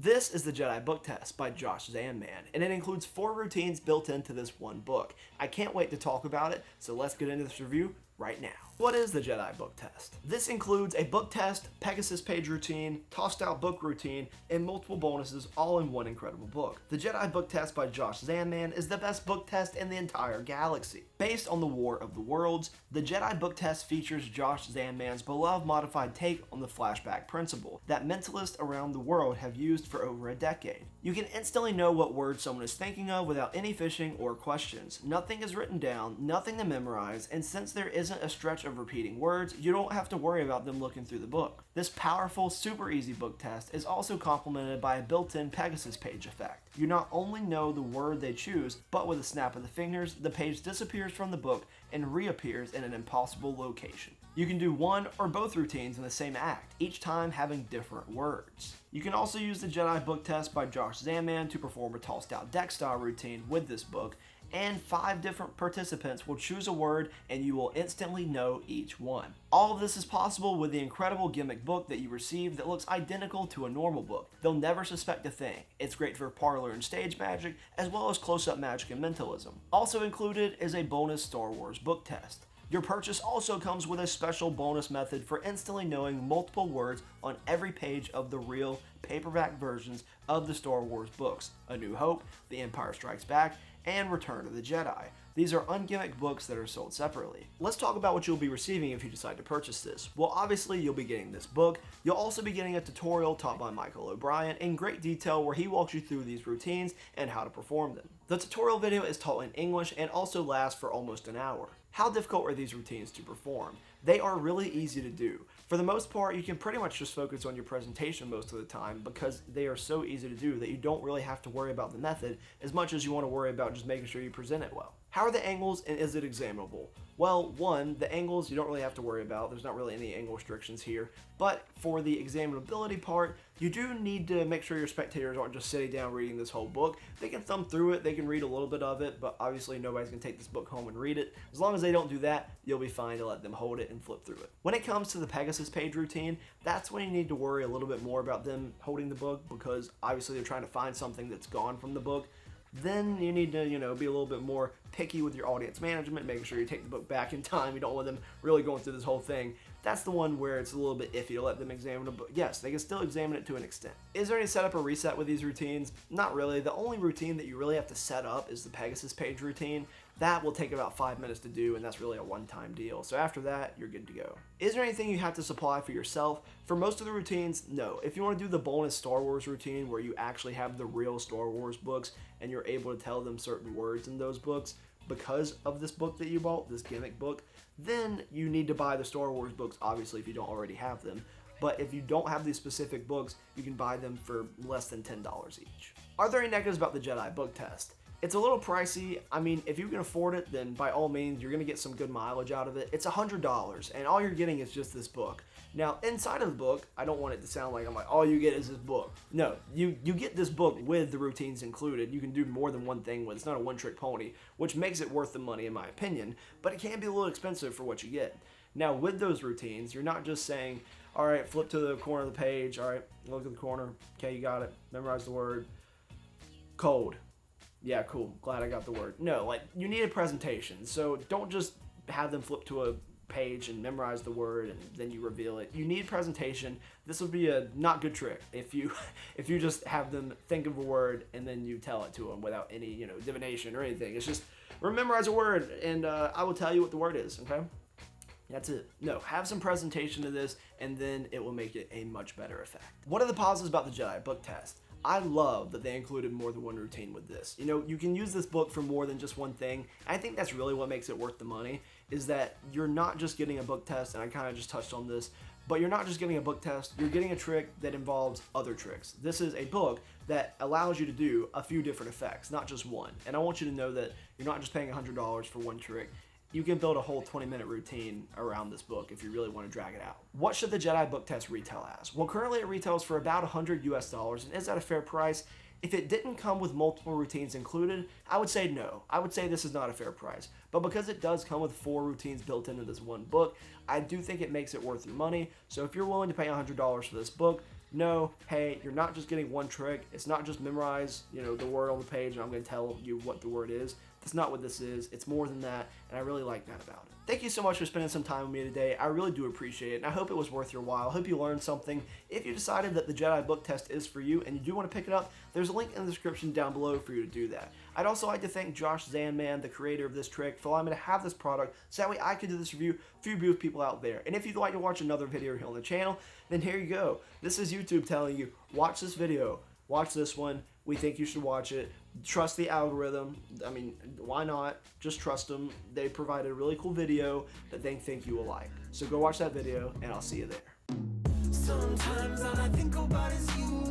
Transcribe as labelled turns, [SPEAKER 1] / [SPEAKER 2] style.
[SPEAKER 1] This is the Jedi Book Test by Josh Zandman, and it includes 4 routines built into this one book. I can't wait to talk about it, so let's get into this review right now. What is the Jedi Book Test? This includes a book test, Pegasus page routine, tossed out book routine, and multiple bonuses all in one incredible book. The Jedi Book Test by Josh Zandman is the best book test in the entire galaxy. Based on the War of the Worlds, the Jedi Book Test features Josh Zandman's beloved modified take on the flashback principle that mentalists around the world have used for over a decade. You can instantly know what words someone is thinking of without any fishing or questions. Nothing is written down, nothing to memorize, and since there isn't a stretch of repeating words, you don't have to worry about them looking through the book. This powerful, super easy book test is also complemented by a built-in Pegasus page effect. You not only know the word they choose, but with a snap of the fingers, the page disappears from the book and reappears in an impossible location. You can do one or both routines in the same act, each time having different words. You can also use the Jedi Book Test by Josh Zandman to perform a tossed out deck style routine with this book, and 5 different participants will choose a word and you will instantly know each one. All of this is possible with the incredible gimmick book that you receive that looks identical to a normal book. They'll never suspect a thing. It's great for parlor and stage magic, as well as close-up magic and mentalism. Also included is a bonus Star Wars book test. Your purchase also comes with a special bonus method for instantly knowing multiple words on every page of the real paperback versions of the Star Wars books, A New Hope, The Empire Strikes Back, and Return of the Jedi. These are ungimmicked books that are sold separately. Let's talk about what you'll be receiving if you decide to purchase this. Well, obviously you'll be getting this book. You'll also be getting a tutorial taught by Michael O'Brien in great detail where he walks you through these routines and how to perform them. The tutorial video is taught in English and also lasts for almost an hour. How difficult are these routines to perform? They are really easy to do. For the most part, you can pretty much just focus on your presentation most of the time because they are so easy to do that you don't really have to worry about the method as much as you want to worry about just making sure you present it well. How are the angles and is it examinable? Well, one, the angles you don't really have to worry about. There's not really any angle restrictions here. But for the examinability part, you do need to make sure your spectators aren't just sitting down reading this whole book. They can thumb through it, they can read a little bit of it, but obviously nobody's going to take this book home and read it. As long as they don't do that, you'll be fine to let them hold it and flip through it. When it comes to the Pegasus page routine, that's when you need to worry a little bit more about them holding the book because obviously they're trying to find something that's gone from the book. Then you need to, be a little bit more picky with your audience management, making sure you take the book back in time. You don't want them really going through this whole thing. That's the one where it's a little bit iffy to let them examine it, but yes, they can still examine it to an extent. Is there any setup or reset with these routines? Not really. The only routine that you really have to set up is the Pegasus page routine. That will take about 5 minutes to do, and that's really a one-time deal. So after that, you're good to go. Is there anything you have to supply for yourself? For most of the routines, no. If you want to do the bonus Star Wars routine where you actually have the real Star Wars books and you're able to tell them certain words in those books because of this book that you bought, this gimmick book, then you need to buy the Star Wars books, obviously, if you don't already have them. But if you don't have these specific books, you can buy them for less than $10 each. Are there any negatives about the Jedi Book Test? It's a little pricey. I mean, if you can afford it, then by all means, you're going to get some good mileage out of it. It's $100, and all you're getting is just this book. Now, inside of the book, I don't want it to sound like I'm like, all you get is this book. No, you get this book with the routines included. You can do more than one thing with it. It's not a one-trick pony, which makes it worth the money in my opinion, but it can be a little expensive for what you get. Now, with those routines, you're not just saying, all right, flip to the corner of the page. All right, look at the corner. Okay, you got it. Memorize the word. Cold. Yeah, cool. Glad I got the word. No, like, you need a presentation. So don't just have them flip to a page and memorize the word and then you reveal it. You need presentation. This would be a not good trick if you just have them think of a word and then you tell it to them without any, divination or anything. It's just memorize a word and I will tell you what the word is, okay? That's it. No, have some presentation to this and then it will make it a much better effect. What are the positives about the Jedi Book Test? I love that they included more than one routine with this. You can use this book for more than just one thing. I think that's really what makes it worth the money, is that you're not just getting a book test, and I kind of just touched on this, but you're not just getting a book test, you're getting a trick that involves other tricks. This is a book that allows you to do a few different effects, not just one. And I want you to know that you're not just paying $100 for one trick. You can build a whole 20-minute routine around this book if you really want to drag it out. What should the Jedi Book Test retail as? Well, currently it retails for about $100 US, and is that a fair price? If it didn't come with multiple routines included, I would say no. I would say this is not a fair price. But because it does come with 4 routines built into this one book, I do think it makes it worth your money. So if you're willing to pay $100 for this book, know, hey, you're not just getting one trick. It's not just memorize, the word on the page and I'm going to tell you what the word is. That's not what this is. It's more than that, and I really like that about it. Thank you so much for spending some time with me today. I really do appreciate it, and I hope it was worth your while. I hope you learned something. If you decided that the Jedi book test is for you and you do want to pick it up, there's a link in the description down below for you to do that. I'd also like to thank Josh Zandman, the creator of this trick, for allowing me to have this product so that way I could do this review for you people out there. And if you'd like to watch another video here on the channel, then here you go. This is YouTube telling you, watch this video, watch this one. We think you should watch it. Trust the algorithm. I mean, why not? Just trust them. They provided a really cool video that they think you will like. So go watch that video, and I'll see you there.
[SPEAKER 2] Sometimes all I think about is you.